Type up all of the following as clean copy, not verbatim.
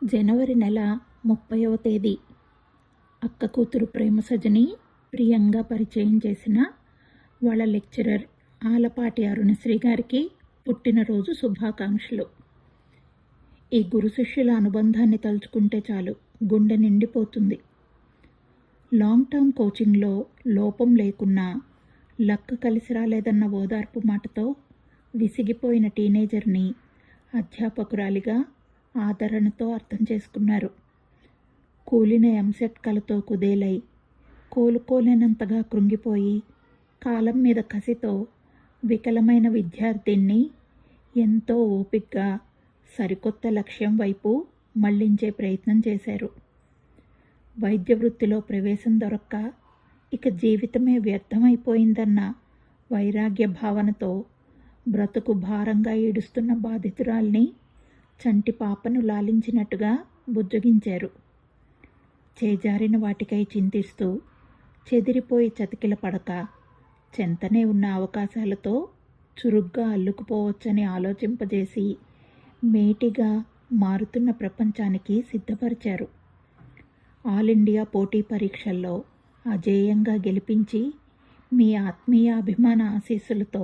జనవరి నెల 30వ తేదీ అక్క కూతురు ప్రేమ సజని ప్రియంగా పరిచయం చేసిన వాళ్ళ లెక్చరర్ ఆలపాటి అరుణశ్రీ గారికి పుట్టినరోజు శుభాకాంక్షలు. ఈ గురు శిష్యుల అనుబంధాన్ని తలుచుకుంటే చాలు గుండె నిండిపోతుంది. లాంగ్ టర్మ్ కోచింగ్లో లోపం లేకున్నా లక్క కలిసి రాలేదన్న ఓదార్పు మాటతో విసిగిపోయిన టీనేజర్ని అధ్యాపకురాలిగా ఆదరణతో అర్థం చేసుకున్నారు. కూలిన ఎంసెట్ కలతో కుదేలై కోలుకోలేనంతగా కృంగిపోయి కాలం మీద కసితో వికలమైన విద్యార్థిని ఎంతో ఓపికగా సరికొత్త లక్ష్యం వైపు మళ్లించే ప్రయత్నం చేశారు. వైద్య వృత్తిలో ప్రవేశం దొరక్క ఇక జీవితమే వ్యర్థమైపోయిందన్న వైరాగ్య భావనతో బ్రతుకు భారంగా ఈడుస్తున్న బాధితురాల్ని చంటి పాపను లాలించినట్టుగా బుజ్జగించారు. చేజారిన వాటికై చింతిస్తూ చెదిరిపోయి చతికిల పడక చెంతనే ఉన్న అవకాశాలతో చురుగ్గా అల్లుకుపోవచ్చని ఆలోచింపజేసి మేటిగా మారుతున్న ప్రపంచానికి సిద్ధపరిచారు. ఆల్ ఇండియా పోటీ పరీక్షల్లో అజేయంగా గెలిపించి మీ ఆత్మీయ అభిమాన ఆశీస్సులతో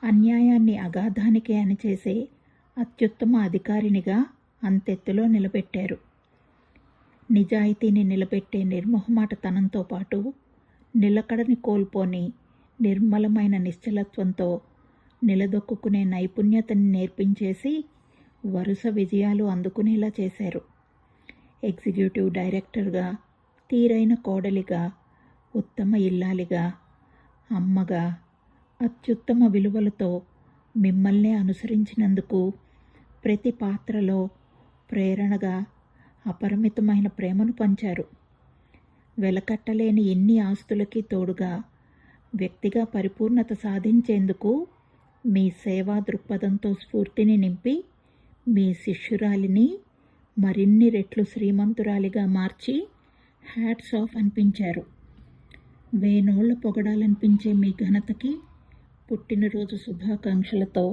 అన్యాయాన్ని అగాధానికి అణిచేసే అత్యుత్తమ అధికారినిగా అంతెత్తులో నిలబెట్టారు. నిజాయితీని నిలబెట్టే నిర్మోహమాటతనంతో పాటు నిలకడని కోల్పోని నిర్మలమైన నిశ్చలత్వంతో నిలదొక్కునే నైపుణ్యతని నేర్పించేసి వరుస విజయాలు అందుకునేలా చేశారు. ఎగ్జిక్యూటివ్ డైరెక్టర్గా, తీరైన కోడలిగా, ఉత్తమ ఇల్లాలిగా, అమ్మగా, అత్యుత్తమ విలువలతో మిమ్మల్నే అనుసరించినందుకు ప్రతి పాత్రలో ప్రేరణగా అపరిమితమైన ప్రేమను పంచారు. వెలకట్టలేని ఇన్ని ఆస్తులకి తోడుగా వ్యక్తిగా పరిపూర్ణత సాధించేందుకు మీ సేవా దృక్పథంతో స్ఫూర్తిని నింపి మీ శిష్యురాలిని మరిన్ని రెట్లు శ్రీమంతురాలిగా మార్చి హ్యాట్స్ ఆఫ్ అనిపించారు. వేనోళ్ల పొగడాలనిపించే మీ ఘనతకి పుట్టినరోజు శుభాకాంక్షలతో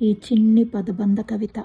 ఈ చిన్ని పదబంధ కవిత.